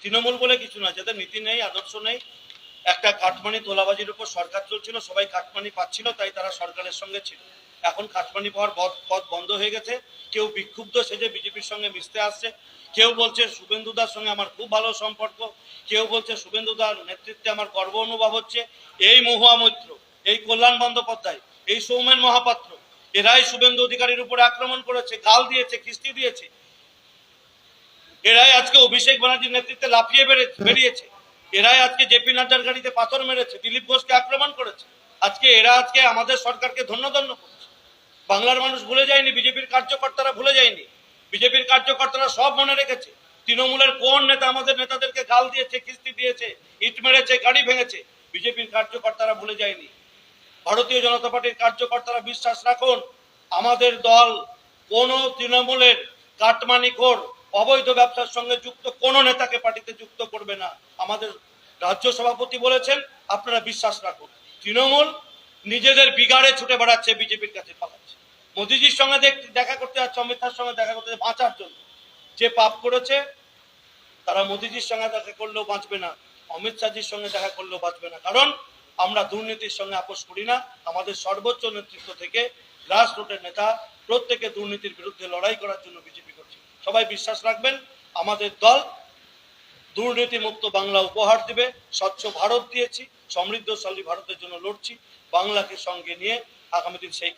তৃণমূল বলে কিছু না, যাদের নীতি নেই, আদর্শ নেই। একটা কাটমানি তোলাবাজির উপর সরকার চলছিল, সবাই কাটমানি পাচ্ছিল, তাই তারা সরকারের সঙ্গে ছিল। এখন কাটমানি পাওয়ার পথ বন্ধ হয়ে গেছে। কেউ বিক্ষুব্ধ সেজে বিজেপির সঙ্গে মিশতে আসছে। কেউ বলছে শুভেন্দুদার সঙ্গে আমার খুব ভালো সম্পর্ক, কেউ বলছে শুভেন্দুদার নেতৃত্বে আমার গর্ব অনুভব হচ্ছে। এই মহুয়া মৈত্র, এই কল্যাণ বন্দ্যোপাধ্যায়, এই সৌমেন মহাপাত্র, এরাই শুভেন্দু অধিকারীর উপরে আক্রমণ করেছে, গাল দিয়েছে, কিস্তি দিয়েছে। এরাই আজকে অভিষেক ব্যানার্জির নেতৃত্বে লাফিয়ে বেরিয়েছে। এরাই আজকে জেপি নাড্ডার গাড়িতে পাথর মেরেছে, দিলীপ ঘোষকে আক্রমণ করেছে। এরা আজকে আমাদের সরকারকে ধন্য করছে। বাংলার মানুষ ভুলে যায়নি, বিজেপির কার্যকর্তারা ভুলে যায়নি। বিজেপির কার্যকর্তারা সব মনে রেখেছে। তৃণমূলের কোন নেতা আমাদের নেতাদেরকে গাল দিয়েছে, কিস্তি দিয়েছে, ইট মেরেছে, গাড়ি ভেঙেছে, বিজেপির কার্যকর্তারা ভুলে যায়নি। ভারতীয় জনতা পার্টির কার্যকর্তারা বিশ্বাস রাখুন, আমাদের দল কোন তৃণমূলের কাটমানিখোর অবৈধ ব্যবসার সঙ্গে যুক্ত কোন নেতাকে পার্টিতে যুক্ত করবে না। আমাদের রাজ্য সভাপতি বলেছেন, আপনারা বিশ্বাস রাখুন। তৃণমূল নিজেদের বিগাড়ে ছুটে বেড়াচ্ছে, বিজেপির কাছে পালাচ্ছে। মোদিজির সঙ্গে দেখা করতে যাচ্ছে, অমিত শাহর সঙ্গে দেখা করতে বাঁচার জন্য। যে পাপ করেছে তারা মোদিজির সঙ্গে দেখা করলেও বাঁচবে না, অমিত শাহজির সঙ্গে দেখা করলেও বাঁচবে না। কারণ আমরা দুর্নীতির সঙ্গে আপোষ করি না। আমাদের সর্বোচ্চ নেতৃত্ব থেকে গ্রাস রুটের নেতা প্রত্যেকে দুর্নীতির বিরুদ্ধে লড়াই করার জন্য বিজেপি করছে। সবাই বিশ্বাস রাখবেন, আমাদের দল দুর্নীতি মুক্ত বাংলা উপহার দিবে। স্বচ্ছ ভারত দিয়েছি, সমৃদ্ধশালী ভারতের জন্য লড়ছি। বাংলাকে সঙ্গে নিয়ে আগামী দিন সেই